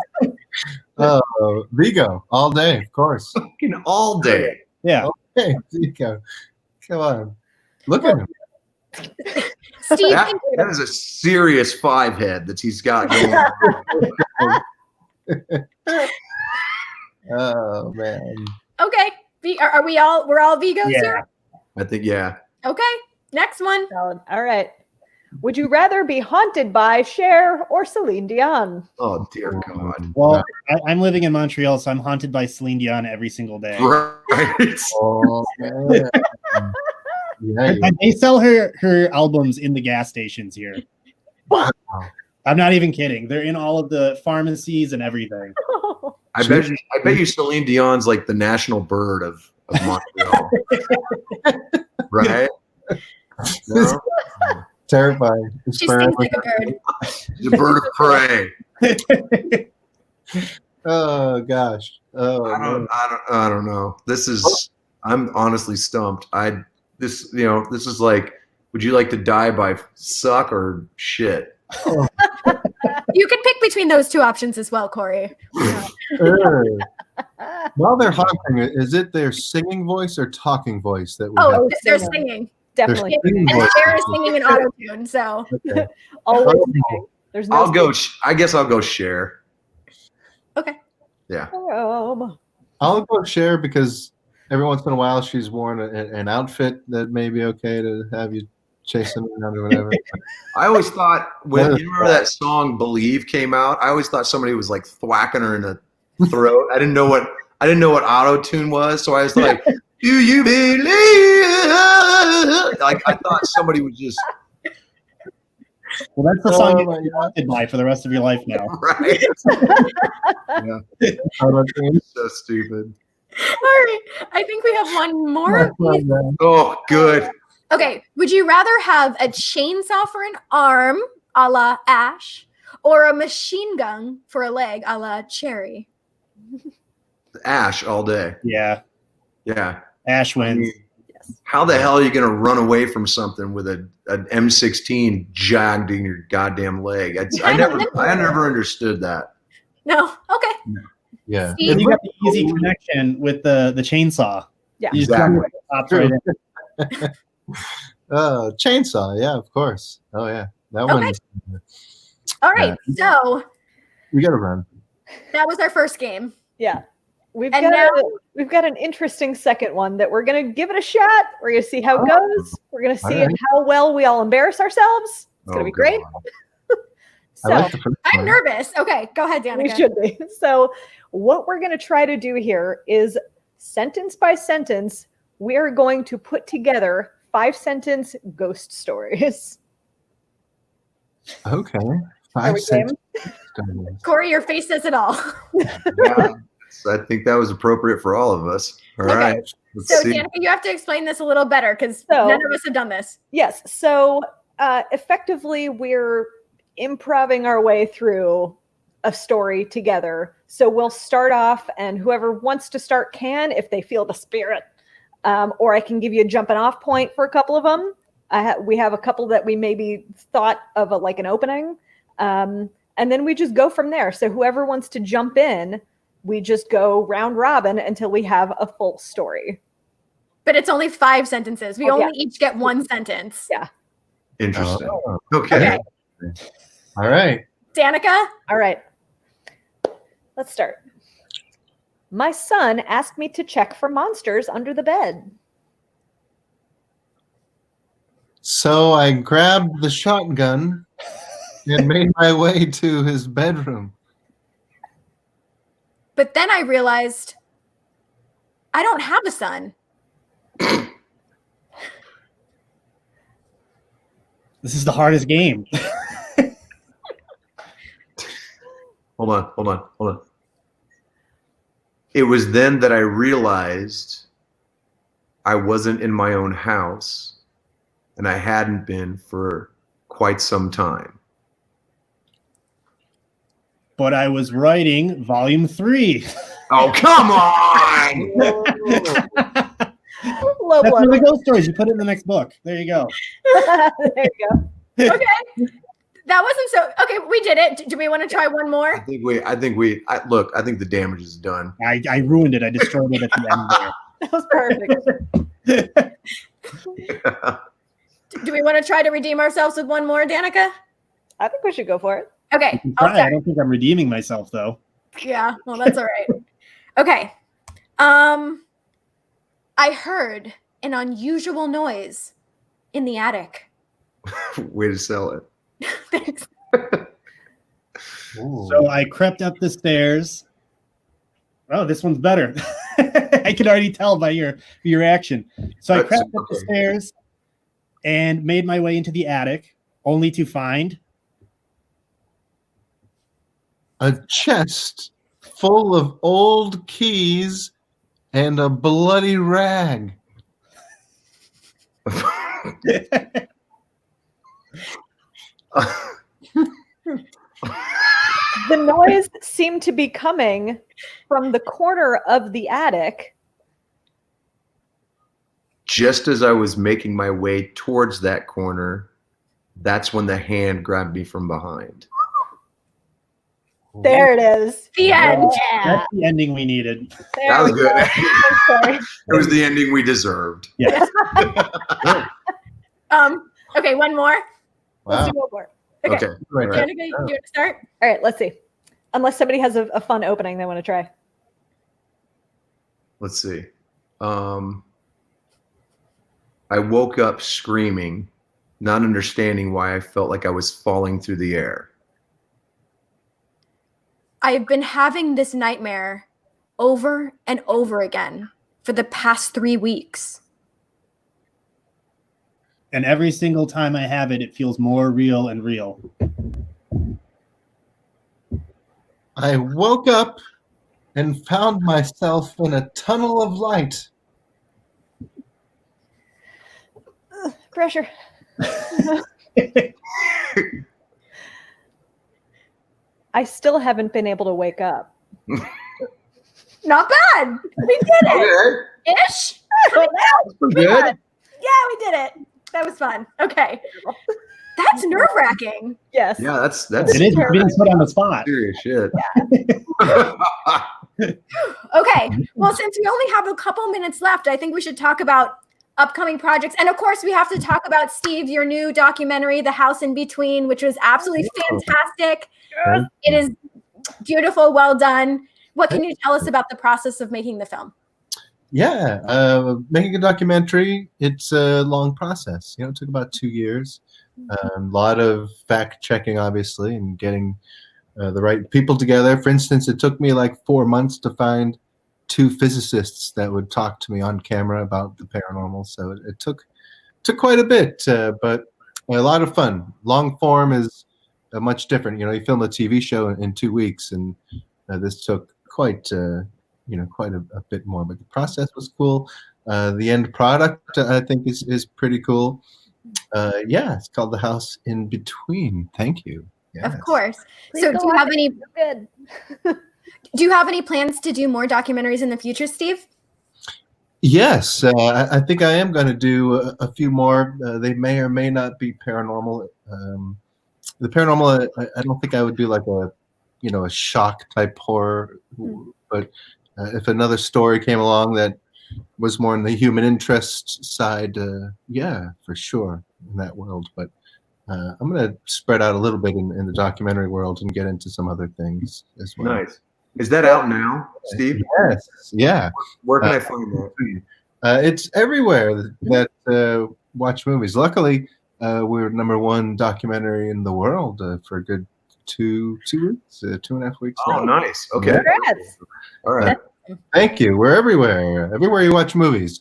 Oh, Vigo, all day, of course. Fucking all day. Yeah. Hey, Vigo. Come on. Look at him. Steve, That is a serious five head that he's got going on. Oh, man. okay. Are we all? We're all Vigos Yeah. here. I think, yeah. Okay. Next one. Solid. All right. Would you rather be haunted by Cher or Celine Dion? Oh, dear God. Well, I'm living in Montreal, so I'm haunted by Celine Dion every single day. Right. Oh, man. Yeah, And they sell her albums in the gas stations here. wow. I'm not even kidding. They're in all of the pharmacies and everything. I bet you Celine Dion's like the national bird of Montreal. Right? No? Terrifying. She sings like a bird. The bird of prey. Oh, gosh. Oh, man. I don't know. I'm honestly stumped. This is like, would you like to die by suck or shit? You can pick between those two options as well, Corey. While they're haunting, is it their singing voice or talking voice that we have? Oh, they're singing. Definitely. Singing And voice. Cher is singing in auto-tune, so. Okay. Always Oh. singing. There's no I guess I'll go share. Okay. Yeah. I'll go share because every once in a while she's worn an outfit that may be okay to have you chasing around or whatever. I always thought when you remember that song "Believe" came out, I always thought somebody was like thwacking her in the throat. I didn't know what auto tune was, so I was like, "Do you believe?" Like I thought somebody was just Well, that's the song Oh, you're my God. haunted by for the rest of your life now. right. Yeah, Auto-tune. so stupid. All right. I think we have one more. Oh, good. Okay. Would you rather have a chainsaw for an arm, a la Ash, or a machine gun for a leg, a la Cherry? Ash all day. Yeah. Yeah. Ash I wins. mean, how the hell are you going to run away from something with an M16 jagged in your goddamn leg? I never understood that. No. Okay. Yeah. Steve? You got the easy connection with the chainsaw. Yeah. You just Exactly. pops right in. Chainsaw, yeah, of course. Oh yeah, that Okay. one. All right, so We gotta run. that was our first game. Yeah. We've And got now- we've got an interesting second one that we're gonna give it a shot. We're gonna see how it goes. We're gonna see Alright. how well we all embarrass ourselves. It's gonna be great. So I like the first I'm one. nervous. Okay, go ahead, we Danica. should be. So what we're gonna try to do here is sentence by sentence, we are going to put together 5-sentence ghost stories. Okay. Are we game? Corey, your face says it all. Yeah, so I think that was appropriate for all of us. All Okay. right. Let's So, see. Danica, you have to explain this a little better because So- none of us have done this. Yes. So effectively, we're improving our way through a story together. So we'll start off, and whoever wants to start can, if they feel the spirit. Or I can give you a jumping off point for a couple of them. We have a couple that we maybe thought of like an opening. And then we just go from there. So whoever wants to jump in, we just go round robin until we have a full story. But it's only 5 sentences. We Oh, only yeah. each get 1 sentence. Yeah. Interesting. Oh, Okay. all right. Danica? All right. Let's start. My son asked me to check for monsters under the bed. So I grabbed the shotgun and made my way to his bedroom. But then I realized I don't have a son. This is the hardest game. Hold on. It was then that I realized I wasn't in my own house, and I hadn't been for quite some time. But I was writing volume 3. Oh, come on! Low That's blood. one of the ghost stories. You put it in the next book. There you go. There you go. That wasn't so. Okay, we did it. Do we want to try one more? I think the damage is done. I ruined it. I destroyed it at the end there. That was perfect. Do we want to try to redeem ourselves with one more, Danica? I think we should go for it. Okay, You can I'll try. I start. don't think I'm redeeming myself though. Yeah, well, that's all right. Okay. I heard an unusual noise in the attic. Way to sell it. Thanks. So I crept up the stairs. Oh, this one's better. I can already tell by your reaction. So I That's crept up the okay. stairs and made my way into the attic, only to find A chest full of old keys and a bloody rag. The noise seemed to be coming from the corner of the attic. Just as I was making my way towards that corner, that's when the hand grabbed me from behind. There it is. The end. Yeah. That's the ending we needed. There That was we good. go. I'm sorry. It was the ending we deserved. Yes. Okay, one more. Let's Wow. do one more. Okay. Okay. Right All there. right. Danica, you want to start? All right, let's see. Unless somebody has a fun opening they want to try. Let's see. I woke up screaming, not understanding why I felt like I was falling through the air. I've been having this nightmare over and over again for the past 3 weeks. And every single time I have it, it feels more real and real. I woke up and found myself in a tunnel of light. Pressure. I still haven't been able to wake up. Not bad. We did it. Okay. Ish. That's pretty good. Yeah, we did it. That was fun. Okay. That's nerve-wracking. Yes. Yeah, that's It is being put on the spot. serious shit. Okay. Well, since we only have a couple minutes left, I think we should talk about upcoming projects. And of course, we have to talk about, Steve, your new documentary, The House in Between, which was absolutely fantastic. Yes. It is beautiful. Well done. What can you tell us about the process of making the film? Yeah, making a documentary, it's a long process. It took about 2 years. A lot of fact checking, obviously, and getting the right people together. For instance, it took me like 4 months to find 2 physicists that would talk to me on camera about the paranormal. So it took quite a bit, but a lot of fun. Long form is much different. You film a TV show in 2 weeks, and this took quite a bit more. But the process was cool. The end product, I think, is pretty cool. It's called The House in Between. Thank you. Yes. Of course. Please So go do you on. have any Good. do you have any plans to do more documentaries in the future, Steve? Yes, I think I am going to do a few more. They may or may not be paranormal. The paranormal, I don't think I would do like a shock type horror. But if another story came along that was more in the human interest side, for sure in that world. But I'm going to spread out a little bit in the documentary world and get into some other things as well. Nice. Is that out now, Steve? Yes. Yeah. Where can I find that? It's everywhere that watch movies. Luckily, we're #1 documentary in the world for a good 2 weeks, 2.5 weeks. Oh, now. nice. Okay. Congrats. All right. Thank you. We're everywhere. Everywhere you watch movies.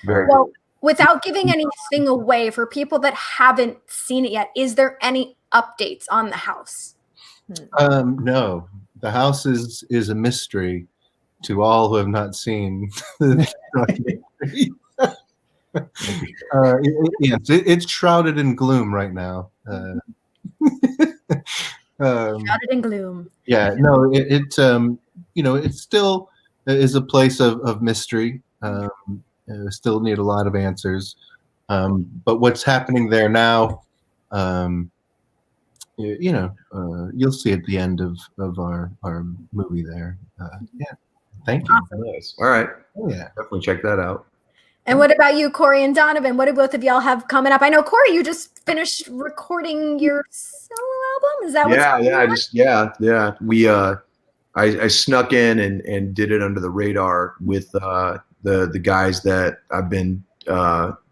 Very Well, without giving anything away for people that haven't seen it yet, is there any updates on the house? No, the house is a mystery to all who have not seen the documentary. Yes, it's shrouded in gloom right now. Shrouded in gloom. Yeah, no, it still is a place of mystery. Still need a lot of answers. But what's happening there now, you'll see at the end of our movie there. Thank you. nice. All right. Yeah. Definitely check that out. And what about you, Corey and Donovan? What do both of y'all have coming up? I know, Corey, you just finished recording your solo album. Is that what's We I snuck in and did it under the radar with the guys that I've been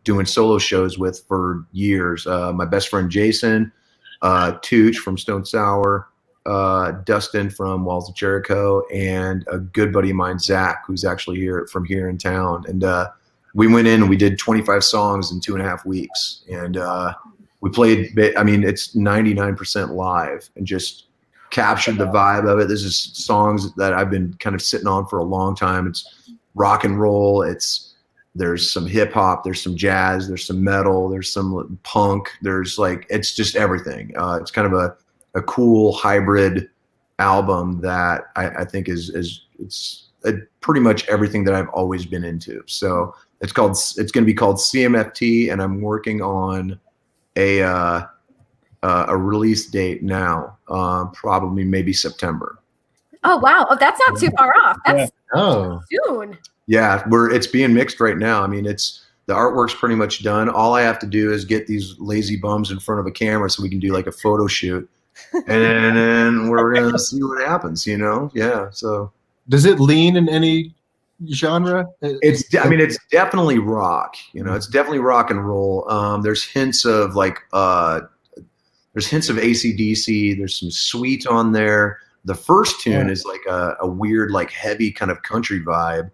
doing solo shows with for years. My best friend Jason, Tooch from Stone Sour, Dustin from Walls of Jericho, and a good buddy of mine, Zach, who's actually here in town. And we went in and we did 25 songs in 2.5 weeks. And we played, it's 99% live and just captured the vibe of it. This is songs that I've been kind of sitting on for a long time. It's rock and roll. There's some hip hop, there's some jazz, there's some metal, there's some punk. It's just everything. It's kind of a cool hybrid album that I think it's pretty much everything that I've always been into. So it's going to be called CMFT, and I'm working on a release date now, probably maybe September. Oh, wow. Oh, that's not too far off. That's soon. Yeah, it's being mixed right now. The artwork's pretty much done. All I have to do is get these lazy bums in front of a camera so we can do like a photo shoot, and then we're gonna see what happens. Yeah. So does it lean in any genre? It's definitely rock. It's definitely rock and roll. There's hints of AC/DC. There's some Sweet on there. The first tune is like a weird, like heavy kind of country vibe.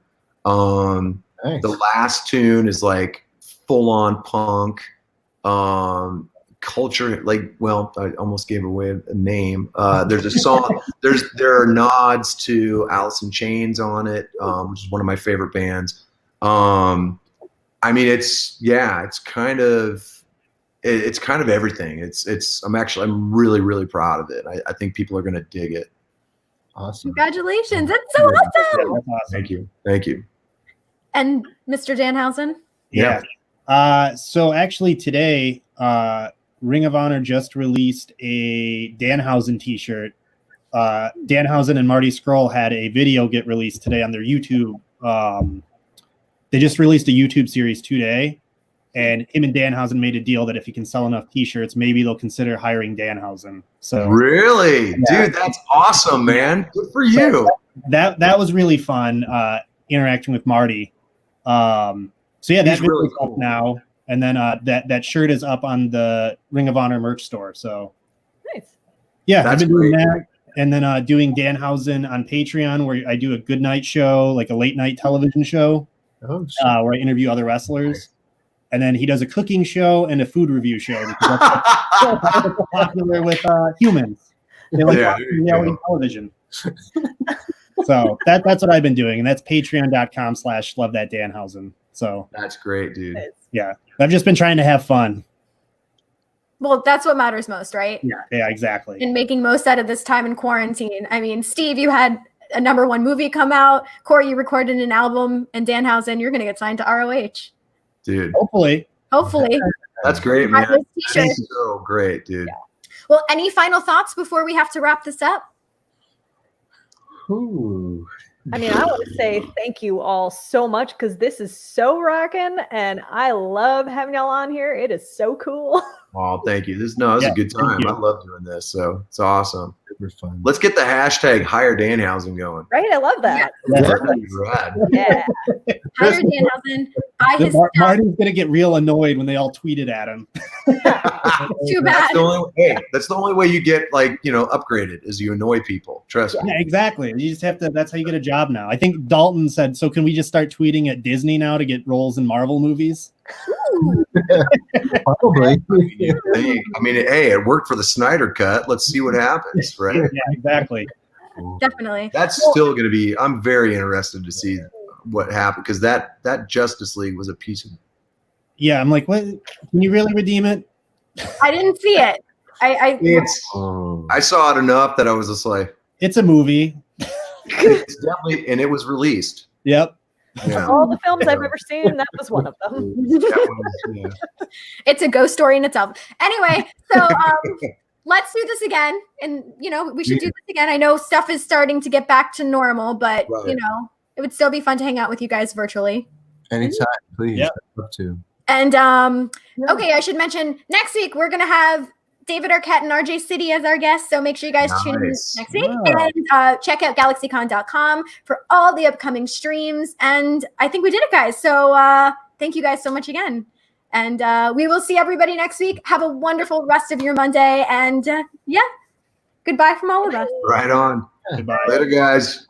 Nice. The last tune is like full on punk, culture. I almost gave away a name. There's a song. There are nods to Alice in Chains on it, which is one of my favorite bands. It's kind of everything. I'm really, really proud of it. I think people are going to dig it. Awesome. Congratulations. That's so awesome. That's awesome. Thank you. And Mr. Danhausen? Yeah. So actually today, Ring of Honor just released a Danhausen t-shirt. Danhausen and Marty Scroll had a video get released today on their YouTube. They just released a YouTube series today, And him and Danhausen made a deal that if he can sell enough T-shirts, maybe they'll consider hiring Danhausen. So Really, dude, that's awesome, man. Good for you. That was really fun interacting with Marty. So yeah, that's really cool. Up now. And then that shirt is up on the Ring of Honor merch store. So nice. Yeah, that's I've been doing great. that. And then doing Danhausen on Patreon, where I do a good night show, like a late night television show, where I interview other wrestlers. And then he does a cooking show and a food review show. Because that's popular with humans. They like watching reality television. So that's what I've been doing. And that's patreon.com/lovethatdanhausen. So that's great, dude. Yeah. I've just been trying to have fun. Well, that's what matters most, right? Yeah, exactly. And making most out of this time in quarantine. I mean, Steve, you had a #1 movie come out. Corey, you recorded an album. And Danhausen, you're going to get signed to ROH. Dude. Hopefully. That's great, man. That's so great, dude. Yeah. Well, any final thoughts before we have to wrap this up? Ooh. I mean, I want to say thank you all so much because this is so rocking and I love having y'all on here. It is so cool. Oh, thank you. This was a good time. I love doing this. So it's awesome. Super fun. Let's get the hashtag hire Danhausen going. Right? I love that. Yeah. Hire Danhausen. Marty's going to get real annoyed when they all tweeted at him. Too bad. That's the only way you get upgraded is you annoy people. Trust me. Yeah, exactly. You just have to, that's how you get a job now. I think Dalton said, so can we just start tweeting at Disney now to get roles in Marvel movies? Probably. I mean, hey, it worked for the Snyder Cut. Let's see what happens, right? Yeah, exactly. Definitely. That's still going to be. I'm very interested to see what happened because that Justice League was a piece of. Yeah, I'm like, what? Can you really redeem it? I didn't see it. I saw it enough that I was just like, it's a movie. It's definitely, and it was released. Yep. Yeah. All the films I've ever seen, that was one of them. It's a ghost story in itself. Anyway, so let's do this again. And, we should do this again. I know stuff is starting to get back to normal, but, it would still be fun to hang out with you guys virtually. Anytime, please. Yep. I'd love to. And, okay, I should mention next week we're going to have David Arquette and RJ City as our guests. So make sure you guys tune in next week. Wow. And check out GalaxyCon.com for all the upcoming streams. And I think we did it, guys. So thank you guys so much again. And we will see everybody next week. Have a wonderful rest of your Monday. And goodbye from all of us. Right on. Goodbye. Later, guys.